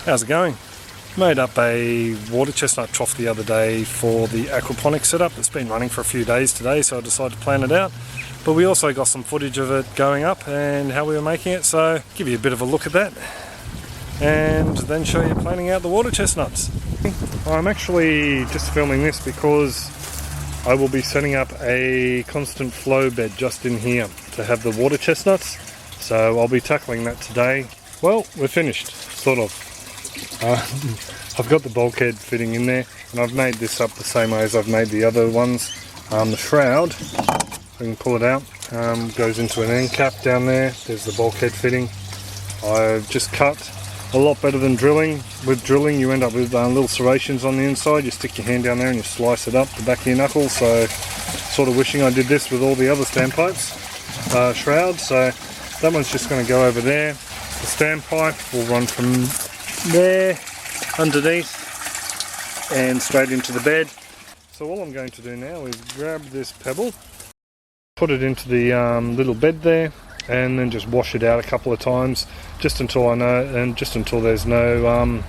How's it going? Made up a water chestnut trough the other day for the Aquaponic setup. It's been running for a few days today, so I decided to plan it out. But we also got some footage of it going up and how we were making it, so give you a bit of a look at that and then show you planning out the water chestnuts. I'm actually just filming this because I will be setting up a constant flow bed just in here to have the water chestnuts, so I'll be tackling that today. Well, we're finished, sort of. I've got the bulkhead fitting in there, and I've made this up the same way as I've made the other ones. The shroud, I can pull it out, goes into an end cap down there. There's the bulkhead fitting. I've just cut a lot better than drilling. With drilling you end up with little serrations on the inside. You stick your hand down there and you slice it up the back of your knuckles, so sort of wishing I did this with all the other standpipes shrouds. So that one's just going to go over there. The standpipe will run from there underneath and straight into the bed. So all I'm going to do now is grab this pebble, put it into the little bed there, and then just wash it out a couple of times, just until I know, and just until there's no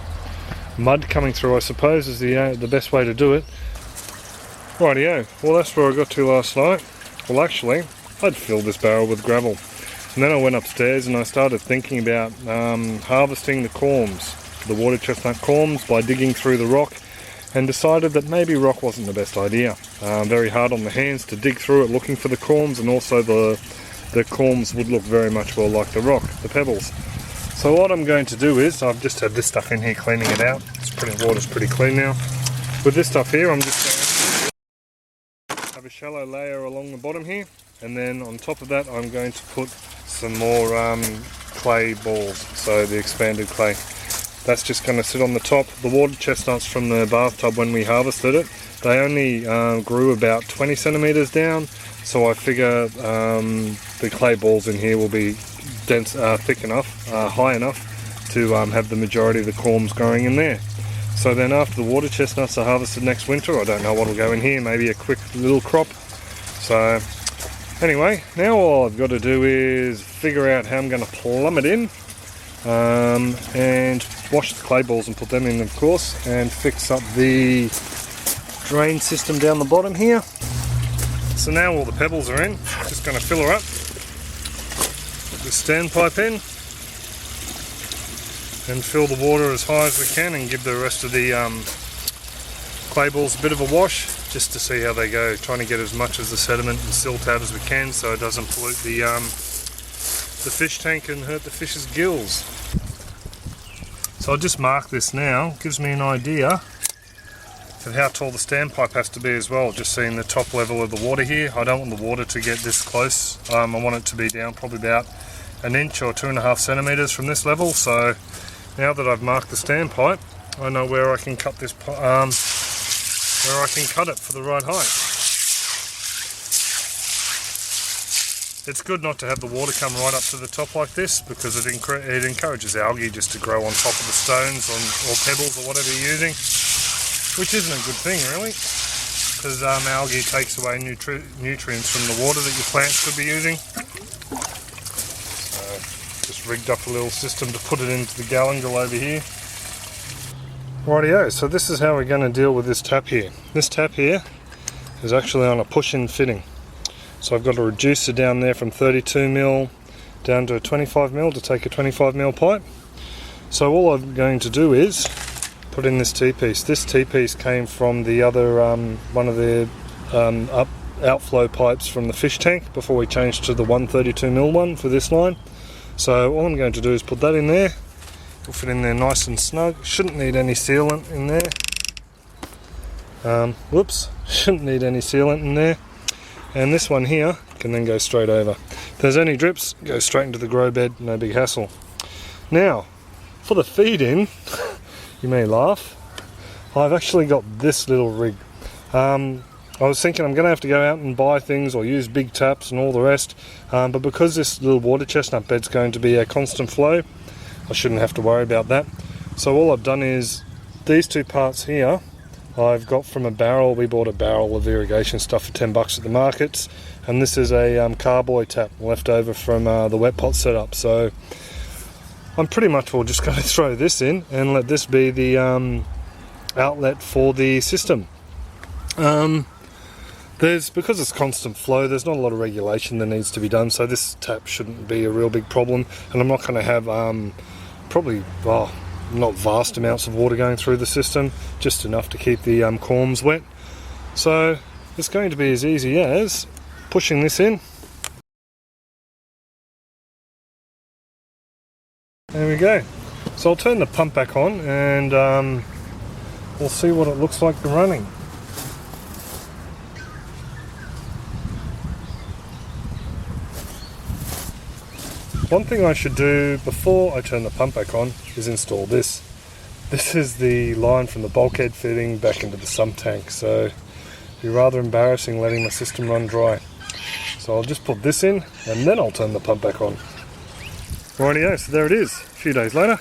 mud coming through, I suppose is the best way to do it. Rightio, well that's where I got to last night. Well actually, I'd filled this barrel with gravel. And then I went upstairs and I started thinking about harvesting the corms, the water chestnut corms, by digging through the rock, and decided that maybe rock wasn't the best idea. Very hard on the hands to dig through it looking for the corms, and also the corms would look very much well like the rock, the pebbles. So what I'm going to do is, I've just had this stuff in here cleaning it out. Water's pretty clean now. With this stuff here, I'm just going to have a shallow layer along the bottom here, and then on top of that I'm going to put some more clay balls, so the expanded clay. That's just going to sit on the top. The water chestnuts from the bathtub, when we harvested it, they only grew about 20 centimeters down, so I figure the clay balls in here will be dense, thick enough, high enough to have the majority of the corms growing in there. So then after the water chestnuts are harvested next winter, I don't know what will go in here, maybe a quick little crop. So anyway, now all I've got to do is figure out how I'm going to plumb it in, and wash the clay balls and put them in, of course, and fix up the drain system down the bottom here. So now all the pebbles are in, just going to fill her up, put the standpipe in, and fill the water as high as we can, and give the rest of the clay balls a bit of a wash, just to see how they go, trying to get as much of the sediment and silt out as we can so it doesn't pollute the fish tank and hurt the fish's gills. So I'll just mark this now, gives me an idea of how tall the standpipe has to be as well, just seeing the top level of the water here. I don't want the water to get this close. I want it to be down probably about an inch or 2.5 centimeters from this level. So now that I've marked the standpipe, I know where I can cut this, where I can cut it for the right height. It's good not to have the water come right up to the top like this, because it encourages algae just to grow on top of the stones or pebbles or whatever you're using, which isn't a good thing really, because algae takes away nutrients from the water that your plants could be using. So just rigged up a little system to put it into the galangal over here. Rightio, so this is how we're going to deal with this tap here. This tap here is actually on a push-in fitting. So I've got to reduce it down there from 32mm down to a 25mm to take a 25mm pipe. So all I'm going to do is put in this T-piece. This T-piece came from the other, one of the outflow pipes from the fish tank before we changed to the 132mm one for this line. So all I'm going to do is put that in there. It'll fit in there nice and snug. Shouldn't need any sealant in there. Whoops, shouldn't need any sealant in there. And this one here can then go straight over. If there's any drips, go straight into the grow bed, no big hassle. Now, for the feed in, you may laugh, I've actually got this little rig. I was thinking I'm going to have to go out and buy things or use big taps and all the rest, but because this little water chestnut bed's going to be a constant flow, I shouldn't have to worry about that. So all I've done is, these two parts here, I've got from a barrel. We bought a barrel of irrigation stuff for $10 at the markets, and this is a carboy tap left over from the wet pot setup. So I'm pretty much will just going to throw this in and let this be the outlet for the system. Because it's constant flow, there's not a lot of regulation that needs to be done, so this tap shouldn't be a real big problem, and I'm not going to have probably, well, not vast amounts of water going through the system, just enough to keep the corms wet. So it's going to be as easy as pushing this in. There we go. So I'll turn the pump back on and we'll see what it looks like running. One thing I should do before I turn the pump back on is install this. This is the line from the bulkhead fitting back into the sump tank, so it'd be rather embarrassing letting my system run dry. So I'll just put this in and then I'll turn the pump back on. Rightio, so there it is. A few days later,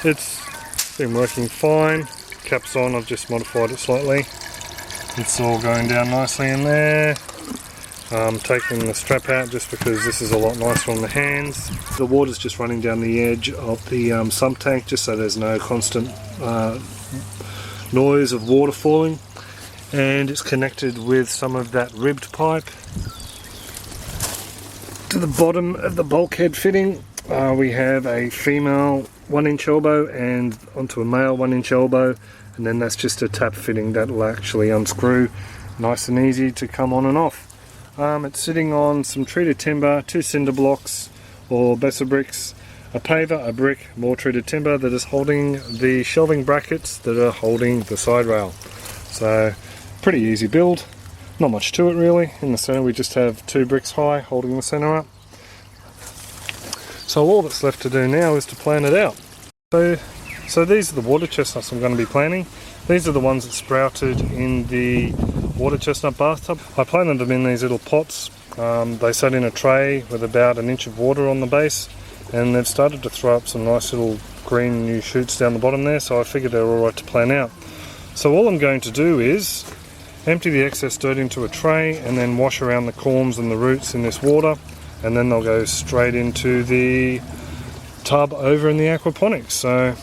it's been working fine. Cap's on, I've just modified it slightly. It's all going down nicely in there. Taking the strap out just because this is a lot nicer on the hands. The water's just running down the edge of the sump tank just so there's no constant noise of water falling, and it's connected with some of that ribbed pipe to the bottom of the bulkhead fitting. We have a female 1-inch elbow and onto a male 1-inch elbow, and then that's just a tap fitting that will actually unscrew nice and easy to come on and off. It's sitting on some treated timber, 2 cinder blocks or Bessa bricks, a paver, a brick, more treated timber that is holding the shelving brackets that are holding the side rail. So pretty easy build, not much to it really. In the center we just have 2 bricks high holding the center up. So all that's left to do now is to plan it out. So these are the water chestnuts I'm going to be planting. These are the ones that sprouted in the water chestnut bathtub. I planted them in these little pots. They sat in a tray with about 1 inch of water on the base, and they've started to throw up some nice little green new shoots down the bottom there, so I figured they're alright to plant out. So all I'm going to do is empty the excess dirt into a tray and then wash around the corms and the roots in this water, and then they'll go straight into the tub over in the aquaponics. So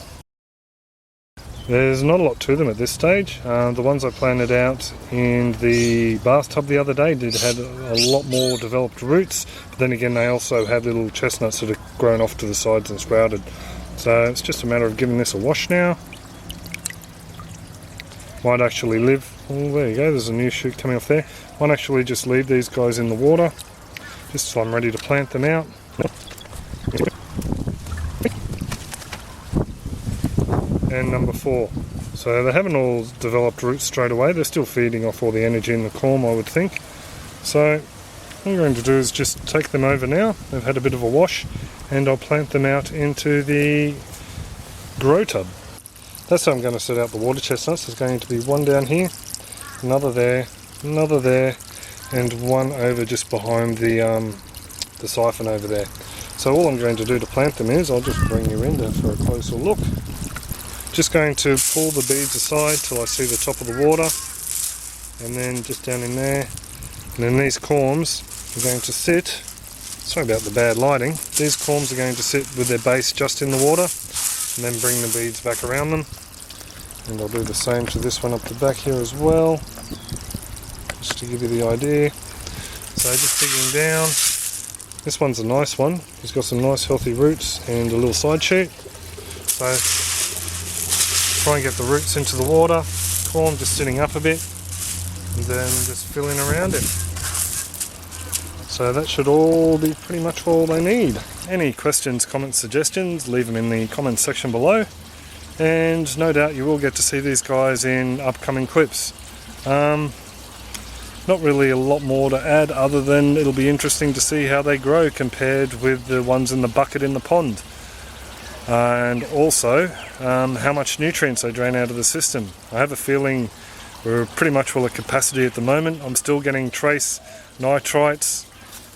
there's not a lot to them at this stage. The ones I planted out in the bathtub the other day had a lot more developed roots, but then again they also have little chestnuts that have grown off to the sides and sprouted. So it's just a matter of giving this a wash now. Might actually there you go, there's a new shoot coming off there. Might actually just leave these guys in the water just so I'm ready to plant them out. And number 4. So they haven't all developed roots straight away, they're still feeding off all the energy in the corm, I would think. So what I'm going to do is just take them over now. They've had a bit of a wash, and I'll plant them out into the grow tub. That's how I'm going to set out the water chestnuts. There's going to be one down here, another there, and one over just behind the siphon over there. So all I'm going to do to plant them is, I'll just bring you in there for a closer look. Just going to pull the beads aside till I see the top of the water, and then just down in there, and then these corms are going to sit, sorry about the bad lighting, these corms are going to sit with their base just in the water, and then bring the beads back around them. And I'll do the same to this one up the back here as well, just to give you the idea. So just digging down, this one's a nice one, he's got some nice healthy roots and a little side shoot. So try and get the roots into the water, corm just sitting up a bit, and then just filling around it. So that should all be pretty much all they need. Any questions, comments, suggestions, leave them in the comments section below, and no doubt you will get to see these guys in upcoming clips. Not really a lot more to add other than it'll be interesting to see how they grow compared with the ones in the bucket in the pond. And also how much nutrients they drain out of the system. I have a feeling we're pretty much full of capacity at the moment. I'm still getting trace nitrites,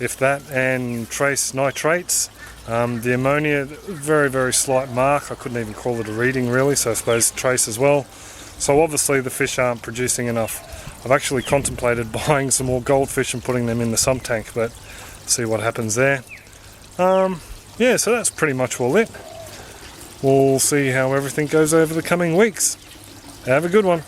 if that, and trace nitrates. The ammonia, very, very slight mark. I couldn't even call it a reading really, so I suppose trace as well. So obviously the fish aren't producing enough. I've actually contemplated buying some more goldfish and putting them in the sump tank, but see what happens there. Yeah, so that's pretty much all it. we'll see how everything goes over the coming weeks. Have a good one.